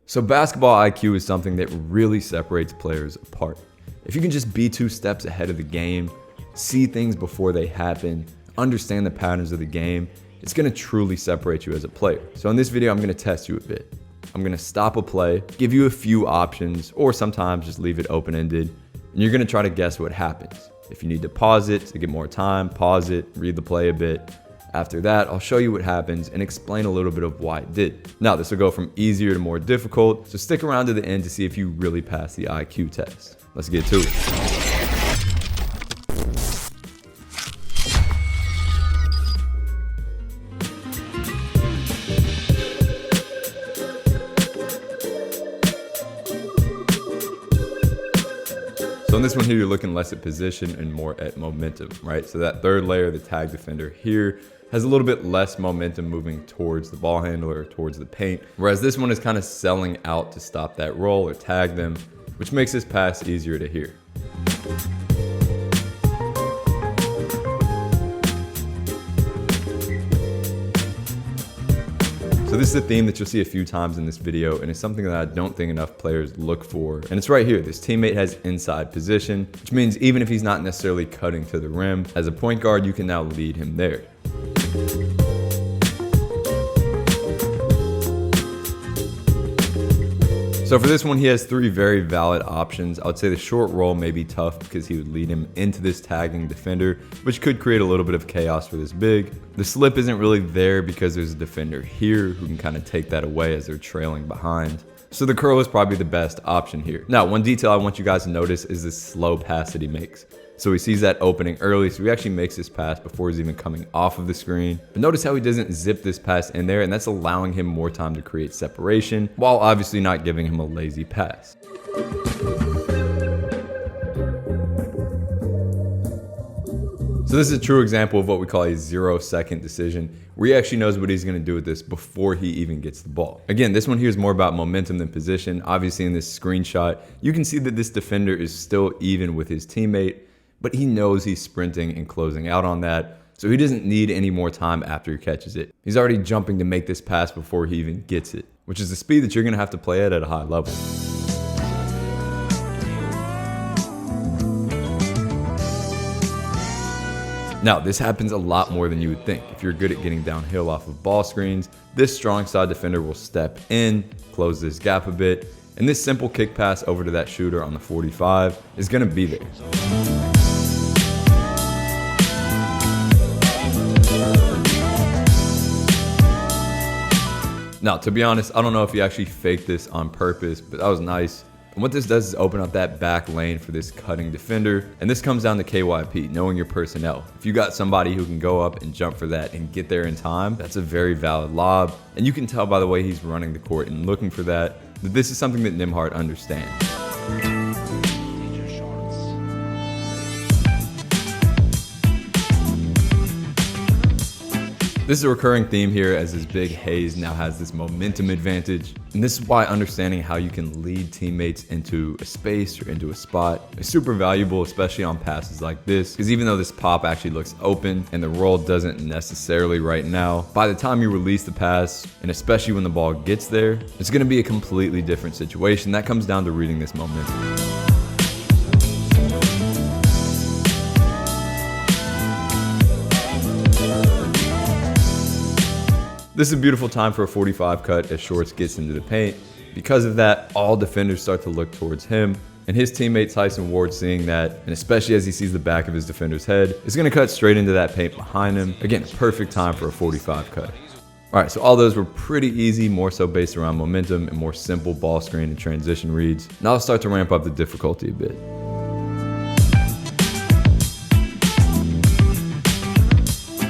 So basketball IQ is something that really separates players apart. If you can just be 2 steps ahead of the game, see things before they happen, understand the patterns of the game, it's going to truly separate you as a player. So in this video, I'm going to test you a bit. I'm going to stop a play, give you a few options, or sometimes just leave it open-ended, and you're going to try to guess what happens. If you need to pause it to get more time, pause it, read the play a bit. After that, I'll show you what happens and explain a little bit of why it did. Now, this will go from easier to more difficult, so stick around to the end to see if you really pass the IQ test. Let's get to it. So in this one here, you're looking less at position and more at momentum, right? So that third layer, the tag defender here, has a little bit less momentum moving towards the ball handler or towards the paint, whereas this one is kind of selling out to stop that roll or tag them, which makes this pass easier to hear. So this is a theme that you'll see a few times in this video, and it's something that I don't think enough players look for. And it's right here. This teammate has inside position, which means even if he's not necessarily cutting to the rim, as a point guard, you can now lead him there. So for this one, he has 3 very valid options. I would say the short roll may be tough because he would lead him into this tagging defender, which could create a little bit of chaos for this big. The slip isn't really there because there's a defender here who can kind of take that away as they're trailing behind. So the curl is probably the best option here. Now, one detail I want you guys to notice is this slow pass that he makes. So he sees that opening early, so he actually makes this pass before he's even coming off of the screen. But notice how he doesn't zip this pass in there, and that's allowing him more time to create separation, while obviously not giving him a lazy pass. So this is a true example of what we call a 0-second decision, where he actually knows what he's going to do with this before he even gets the ball. Again, this one here is more about momentum than position. Obviously in this screenshot, you can see that this defender is still even with his teammate, but he knows he's sprinting and closing out on that, so he doesn't need any more time after he catches it. He's already jumping to make this pass before he even gets it, which is the speed that you're going to have to play at a high level. Now, this happens a lot more than you would think. If you're good at getting downhill off of ball screens, this strong side defender will step in, close this gap a bit, and this simple kick pass over to that shooter on the 45 is going to be there. Now, to be honest, I don't know if he actually faked this on purpose, but that was nice. And what this does is open up that back lane for this cutting defender. And this comes down to KYP, knowing your personnel. If you got somebody who can go up and jump for that and get there in time, that's a very valid lob. And you can tell by the way he's running the court and looking for that this is something that Nembhard understands. This is a recurring theme here as this big Hayes now has this momentum advantage. And this is why understanding how you can lead teammates into a space or into a spot is super valuable, especially on passes like this. Because even though this pop actually looks open and the roll doesn't necessarily right now, by the time you release the pass, and especially when the ball gets there, it's going to be a completely different situation. That comes down to reading this momentum. This is a beautiful time for a 45 cut as Shorts gets into the paint. Because of that, all defenders start to look towards him, and his teammate Tyson Ward, seeing that, and especially as he sees the back of his defender's head, is going to cut straight into that paint behind him. Again, perfect time for a 45 cut. All right, so all those were pretty easy, more so based around momentum and more simple ball screen and transition reads. Now I'll start to ramp up the difficulty a bit.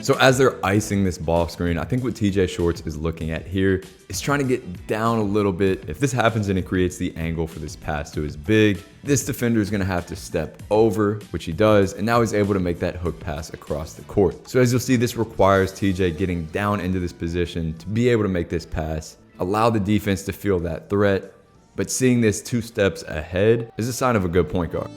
So as they're icing this ball screen, I think what TJ Shorts is looking at here is trying to get down a little bit. If this happens and it creates the angle for this pass to his big, this defender is going to have to step over, which he does, and now he's able to make that hook pass across the court. So as you'll see, this requires TJ getting down into this position to be able to make this pass, allow the defense to feel that threat, but seeing this 2 steps ahead is a sign of a good point guard.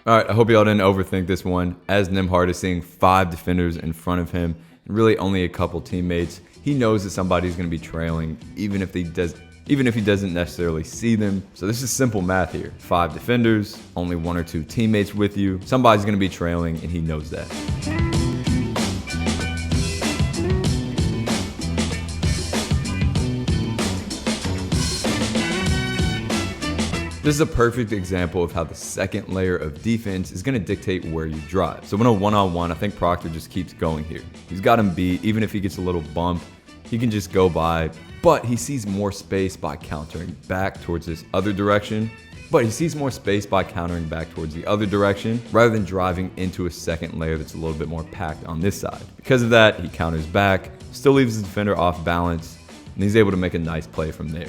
All right, I hope y'all didn't overthink this one. As Nimhard is seeing 5 defenders in front of him and really only a couple teammates, he knows that somebody's going to be trailing, even if he doesn't necessarily see them. So this is simple math here. 5 defenders, only 1 or 2 teammates with you. Somebody's going to be trailing, and he knows that. This is a perfect example of how the second layer of defense is going to dictate where you drive. So in a one-on-one, I think Proctor just keeps going here. He's got him beat. Even if he gets a little bump, he can just go by. But he sees more space by countering back towards this other direction. Rather than driving into a second layer that's a little bit more packed on this side. Because of that, he counters back, still leaves his defender off balance, and he's able to make a nice play from there.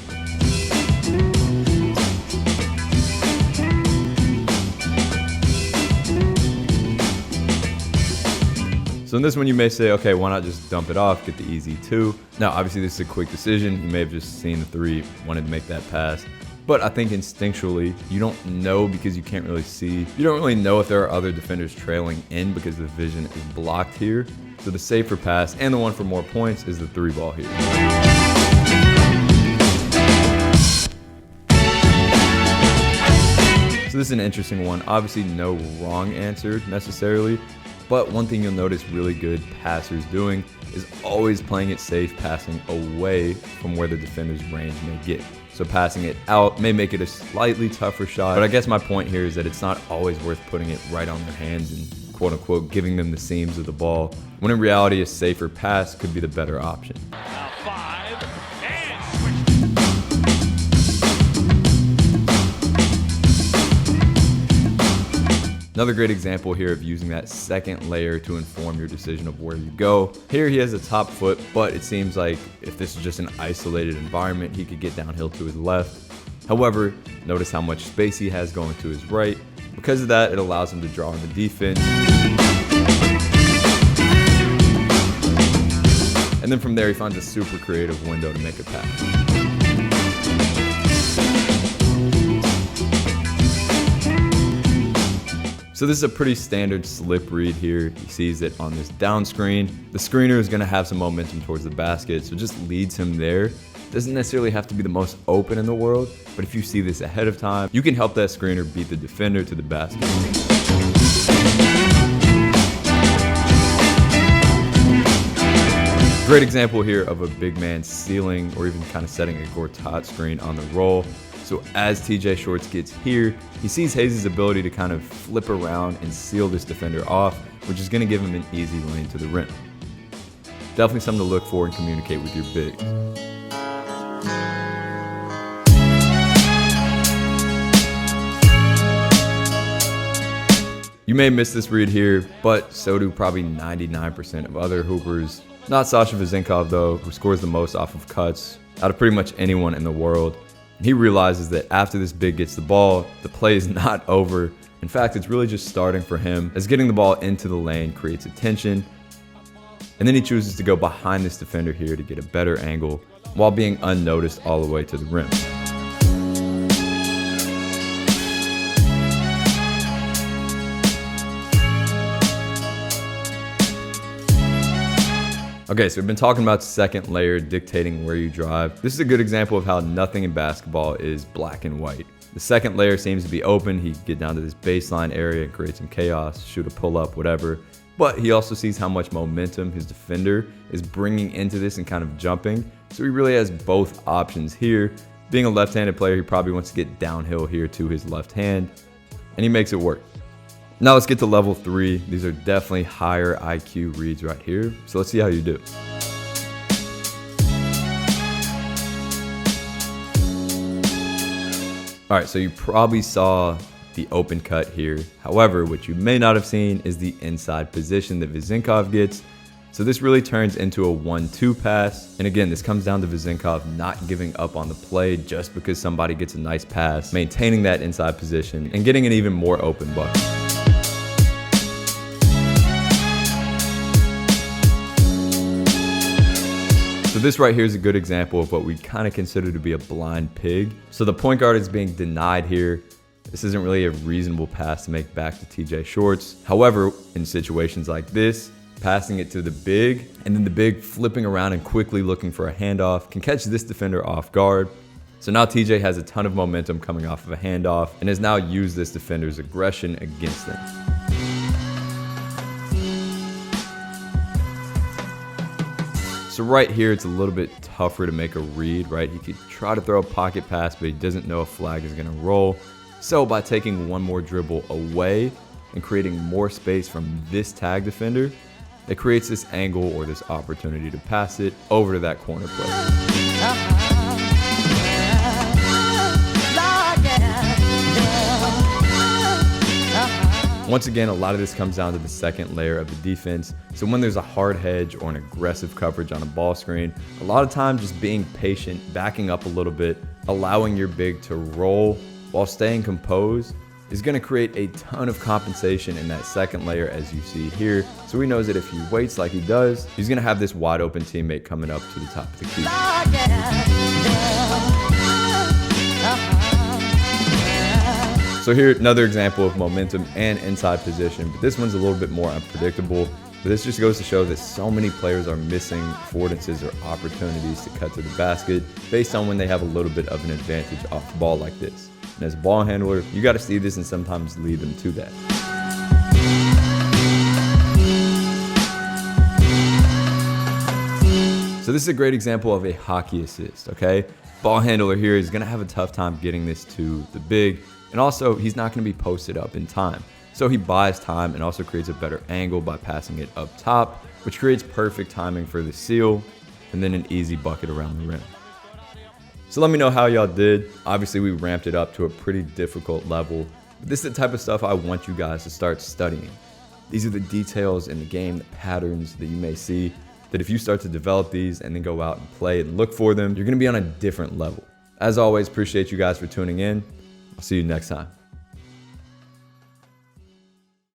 So in this one, you may say, okay, why not just dump it off, get the easy 2? Now, obviously, this is a quick decision. You may have just seen the 3, wanted to make that pass. But I think instinctually, you don't know because you can't really see. You don't really know if there are other defenders trailing in because the vision is blocked here. So the safer pass and the one for more points is the 3 ball here. So this is an interesting one. Obviously, no wrong answer necessarily. But one thing you'll notice really good passers doing is always playing it safe, passing away from where the defender's range may get. So passing it out may make it a slightly tougher shot. But I guess my point here is that it's not always worth putting it right on their hands and quote unquote giving them the seams of the ball, when in reality a safer pass could be the better option. Another great example here of using that second layer to inform your decision of where you go. Here he has a top foot, but it seems like if this is just an isolated environment, he could get downhill to his left. However, notice how much space he has going to his right. Because of that, it allows him to draw in the defense. And then from there, he finds a super creative window to make a pass. So this is a pretty standard slip read here. He sees it on this down screen. The screener is going to have some momentum towards the basket, so it just leads him there. Doesn't necessarily have to be the most open in the world, but if you see this ahead of time, you can help that screener beat the defender to the basket. Great example here of a big man sealing or even kind of setting a Gortat screen on the roll. So as TJ Shorts gets here, he sees Hayes' ability to kind of flip around and seal this defender off, which is going to give him an easy lane to the rim. Definitely something to look for and communicate with your bigs. You may miss this read here, but so do probably 99% of other hoopers. Not Sasha Vezenkov though, who scores the most off of cuts out of pretty much anyone in the world. He realizes that after this big gets the ball, the play is not over. In fact, it's really just starting for him, as getting the ball into the lane creates attention. And then he chooses to go behind this defender here to get a better angle while being unnoticed all the way to the rim. Okay, so we've been talking about second layer dictating where you drive. This is a good example of how nothing in basketball is black and white. The second layer seems to be open. He can get down to this baseline area and create some chaos, shoot a pull-up, whatever. But he also sees how much momentum his defender is bringing into this and kind of jumping. So he really has both options here. Being a left-handed player, he probably wants to get downhill here to his left hand, and he makes it work. Now let's get to level 3. These are definitely higher IQ reads right here. So let's see how you do. All right, so you probably saw the open cut here. However, what you may not have seen is the inside position that Vezenkov gets. So this really turns into a 1-2 pass. And again, this comes down to Vezenkov not giving up on the play just because somebody gets a nice pass, maintaining that inside position, and getting an even more open bucket. So this right here is a good example of what we kind of consider to be a blind pig. So the point guard is being denied here. This isn't really a reasonable pass to make back to TJ Shorts. However, in situations like this, passing it to the big, and then the big flipping around and quickly looking for a handoff can catch this defender off guard. So now TJ has a ton of momentum coming off of a handoff and has now used this defender's aggression against them. So right here, it's a little bit tougher to make a read, right? He could try to throw a pocket pass, but he doesn't know a flag is gonna roll. So by taking one more dribble away and creating more space from this tag defender, it creates this angle or this opportunity to pass it over to that corner player. Once again, a lot of this comes down to the second layer of the defense. So when there's a hard hedge or an aggressive coverage on a ball screen, a lot of times just being patient, backing up a little bit, allowing your big to roll while staying composed is going to create a ton of compensation in that second layer, as you see here. So he knows that if he waits like he does, he's going to have this wide open teammate coming up to the top of the key. So here, another example of momentum and inside position, but this one's a little bit more unpredictable. But this just goes to show that so many players are missing affordances or opportunities to cut to the basket based on when they have a little bit of an advantage off the ball like this. And as a ball handler, you got to see this and sometimes lead them to that. So this is a great example of a hockey assist, okay? Ball handler here is going to have a tough time getting this to the big. And also, he's not going to be posted up in time. So he buys time and also creates a better angle by passing it up top, which creates perfect timing for the seal and then an easy bucket around the rim. So let me know how y'all did. Obviously, we ramped it up to a pretty difficult level. But this is the type of stuff I want you guys to start studying. These are the details in the game, the patterns that you may see, that if you start to develop these and then go out and play and look for them, you're going to be on a different level. As always, appreciate you guys for tuning in. I'll see you next time.